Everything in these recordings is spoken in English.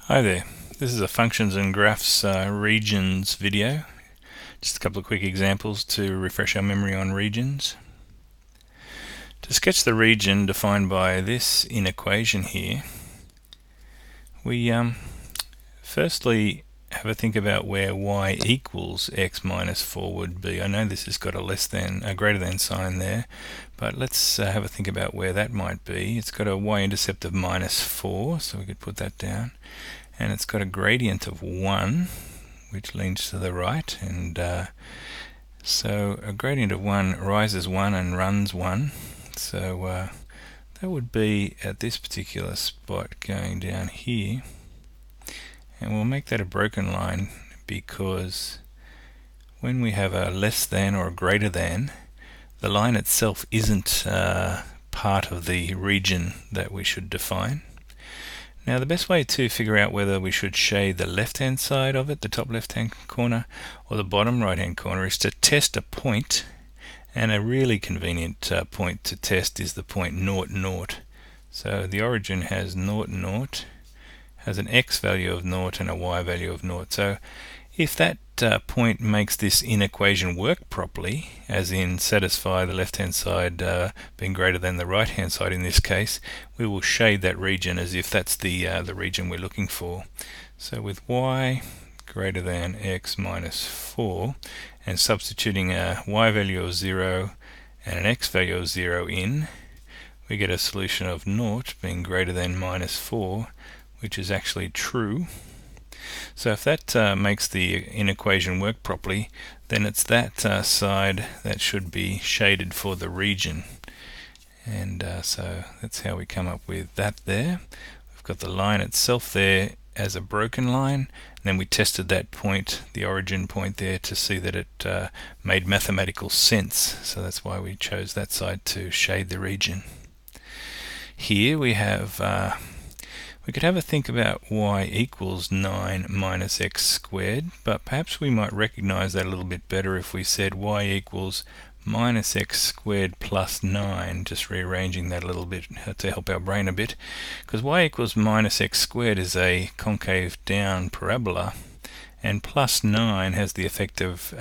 Hi there, this is a functions and graphs regions video. Just a couple of quick examples to refresh our memory on regions. To sketch the region defined by this inequation here, we firstly have a think about where y equals x minus 4 would be. I know this has got a greater than sign there, but let's have a think about where that might be. It's got a y-intercept of minus 4, so we could put that down. And it's got a gradient of 1, which leans to the right, and so a gradient of 1 rises 1 and runs 1, so that would be at this particular spot going down here, and we'll make that a broken line because when we have a less than or a greater than, the line itself isn't part of the region that we should define. Now the best way to figure out whether we should shade the left hand side of it, the top left hand corner, or the bottom right hand corner, is to test a point, and a really convenient point to test is the point 0, 0. So the origin has 0, 0, has an x value of 0 and a y value of 0. So if that point makes this inequation work properly, as in satisfy the left hand side being greater than the right hand side in this case, we will shade that region as if that's the region we're looking for. So with y greater than x minus 4, and substituting a y value of 0 and an x value of 0 in, we get a solution of 0 being greater than minus 4, which is actually true. So if that makes the inequation work properly, then it's that side that should be shaded for the region. And so that's how we come up with that there. We've got the line itself there as a broken line, and then we tested that point, the origin point there, to see that it made mathematical sense. So that's why we chose that side to shade the region. Here we have we could have a think about y equals 9 minus x squared, but perhaps we might recognize that a little bit better if we said y equals minus x squared plus 9, just rearranging that a little bit to help our brain a bit, because y equals minus x squared is a concave down parabola, and plus 9 has the effect of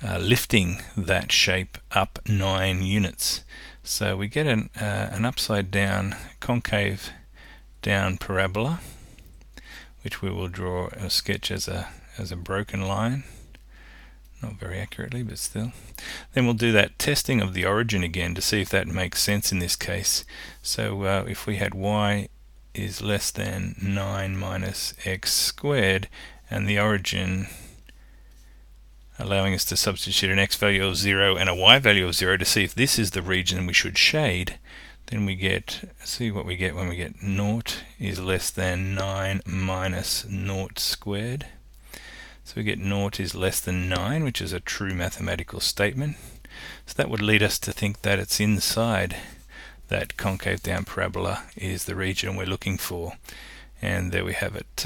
lifting that shape up 9 units. So we get an upside down concave down parabola, which we will draw a sketch as a broken line, not very accurately, but still. Then we'll do that testing of the origin again to see if that makes sense in this case. So if we had y is less than 9 minus x squared, and the origin allowing us to substitute an x value of 0 and a y value of 0 to see if this is the region we should shade, then we get, see what we get when we get 0 is less than 9 minus 0 squared. So we get 0 is less than 9, which is a true mathematical statement. So that would lead us to think that it's inside that concave down parabola is the region we're looking for. And there we have it.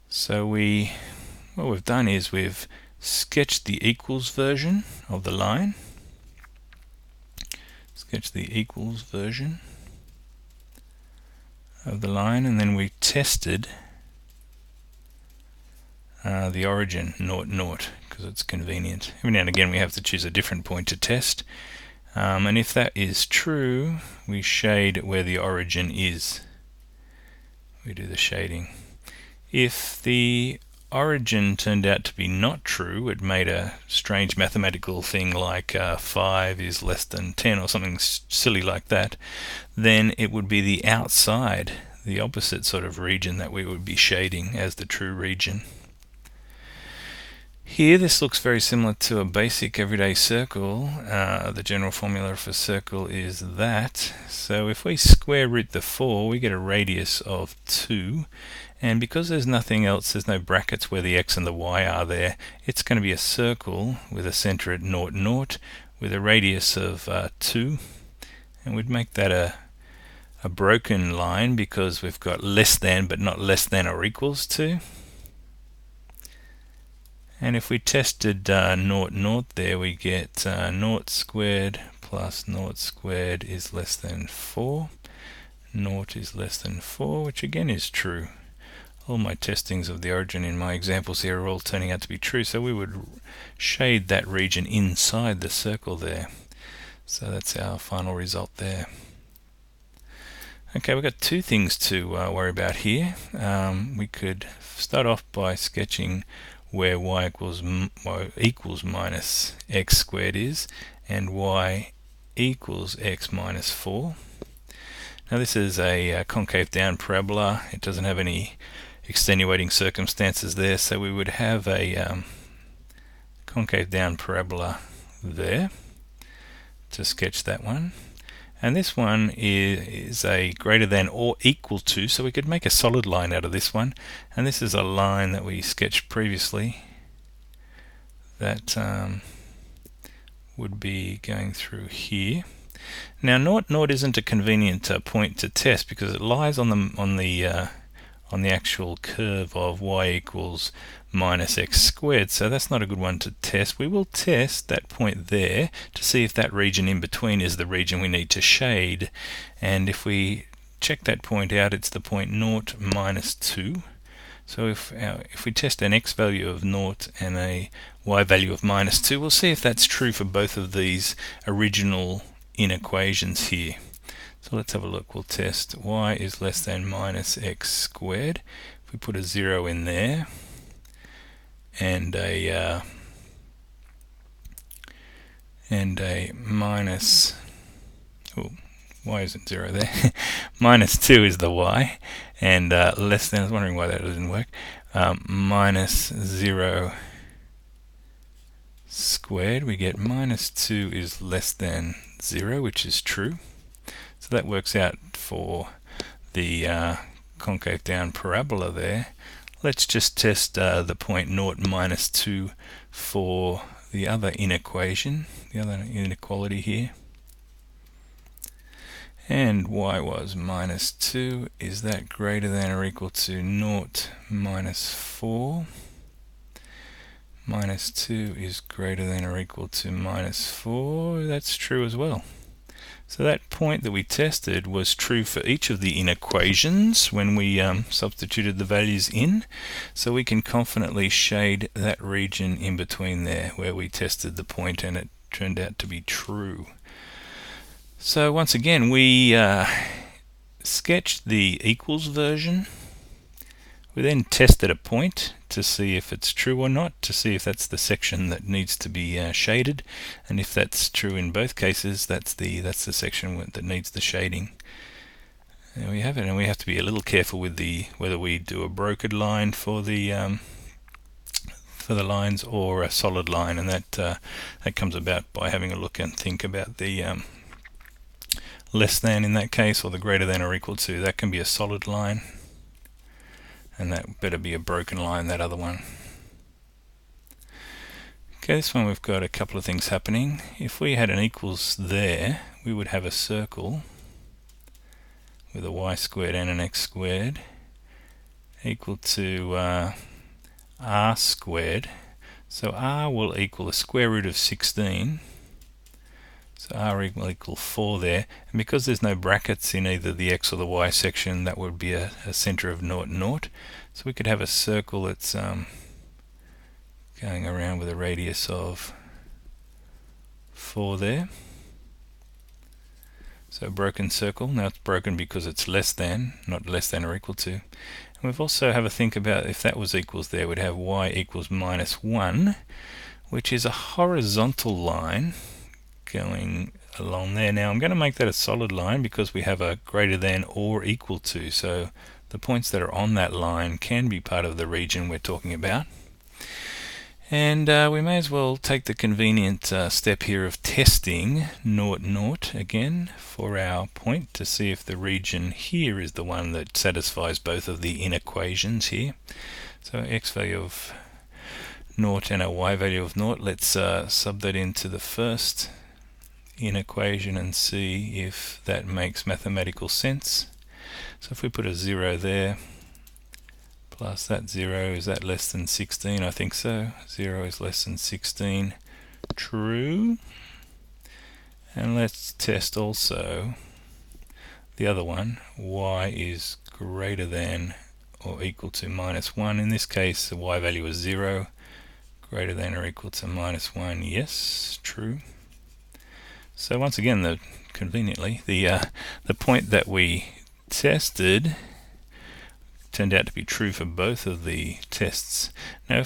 So what we've done is we've sketched the equals version of the line. Sketch the equals version of the line, and then we tested the origin 0, 0, because it's convenient. Every now and again we have to choose a different point to test, and if that is true, we shade where the origin is. We do the shading. If the origin turned out to be not true, it made a strange mathematical thing like 5 is less than 10 or something silly like that, then it would be the outside, the opposite sort of region that we would be shading as the true region. Here this looks very similar to a basic everyday circle. The general formula for a circle is that. So if we square root the 4, we get a radius of 2. And because there's nothing else, there's no brackets where the x and the y are there, it's going to be a circle with a center at 0, 0, with a radius of 2. And we'd make that a broken line because we've got less than but not less than or equals to. And if we tested 0, 0 there, we get 0 squared plus 0 squared is less than 4. naught is less than 4, which again is true. All my testings of the origin in my examples here are all turning out to be true, so we would shade that region inside the circle there. So that's our final result there. Okay, we've got two things to worry about here. We could start off by sketching where y equals minus x squared is, and y equals x minus 4. Now this is a concave down parabola. It doesn't have any extenuating circumstances there, so we would have a concave down parabola there to sketch that one. And this one is a greater than or equal to, so we could make a solid line out of this one. And this is a line that we sketched previously that would be going through here. Now naught isn't a convenient point to test because it lies on the actual curve of y equals minus x squared, so that's not a good one to test. We will test that point there to see if that region in between is the region we need to shade, and if we check that point out, it's the point 0, minus 2. So if we test an x value of 0 and a y value of minus 2, we'll see if that's true for both of these original inequations here. So let's have a look. We'll test y is less than minus x squared. If we put a 0 in there and a minus, y isn't 0 there, minus 2 is the y, and less than, I was wondering why that didn't work, minus 0 squared, we get minus 2 is less than 0, which is true. So that works out for the concave down parabola there. Let's just test the point 0, minus 2 for the other inequation, the other inequality here. And y was minus 2. Is that greater than or equal to 0, minus 4? Minus 2 is greater than or equal to minus 4. That's true as well. So that point that we tested was true for each of the inequations when we substituted the values in. So we can confidently shade that region in between there where we tested the point and it turned out to be true. So once again, we sketched the equals version. We then tested a point to see if it's true or not, to see if that's the section that needs to be shaded, and if that's true in both cases, that's the section that needs the shading. There we have it, and we have to be a little careful with whether we do a brokered line for the lines or a solid line, and that comes about by having a look and think about the less than in that case, or the greater than or equal to. That can be a solid line, and that better be a broken line, that other one. Okay, this one we've got a couple of things happening. If we had an equals there, we would have a circle with a y squared and an x squared equal to r squared. So r will equal the square root of 16. So r will equal 4 there, and because there's no brackets in either the x or the y section, that would be a center of 0, 0. So we could have a circle that's going around with a radius of 4 there. So a broken circle. Now it's broken because it's less than, not less than or equal to. And we've also have a think about if that was equals there, we'd have y equals minus 1, which is a horizontal line going along there. Now I'm going to make that a solid line because we have a greater than or equal to, so the points that are on that line can be part of the region we're talking about. And we may as well take the convenient step here of testing 0, 0 again for our point to see if the region here is the one that satisfies both of the inequations here. So x value of 0 and a y value of 0, let's sub that into the first inequation and see if that makes mathematical sense. So if we put a 0 there plus that 0, is that less than 16? I think so. 0 is less than 16. True. And let's test also the other one, y is greater than or equal to -1. In this case, the y value is 0, greater than or equal to -1. Yes, true. So once again, conveniently, the point that we tested turned out to be true for both of the tests. Now,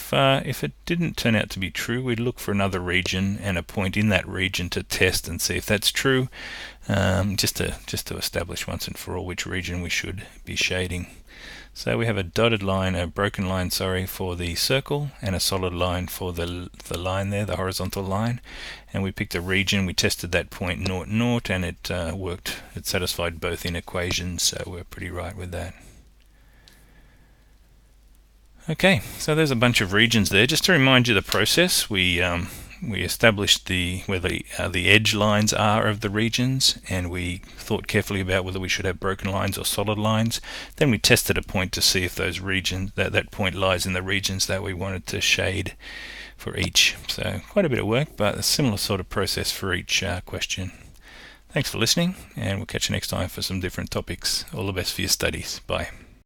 if it didn't turn out to be true, we'd look for another region and a point in that region to test and see if that's true, just to establish once and for all which region we should be shading. So we have a dotted line, a broken line, sorry, for the circle, and a solid line for the line there, the horizontal line. And we picked a region, we tested that point 0, 0, and it worked. It satisfied both inequations, so we're pretty right with that. Okay, so there's a bunch of regions there. Just to remind you the process, we established where the edge lines are of the regions, and we thought carefully about whether we should have broken lines or solid lines. Then we tested a point to see if those regions, that point lies in the regions that we wanted to shade for each. So quite a bit of work, but a similar sort of process for each question. Thanks for listening, and we'll catch you next time for some different topics. All the best for your studies. Bye.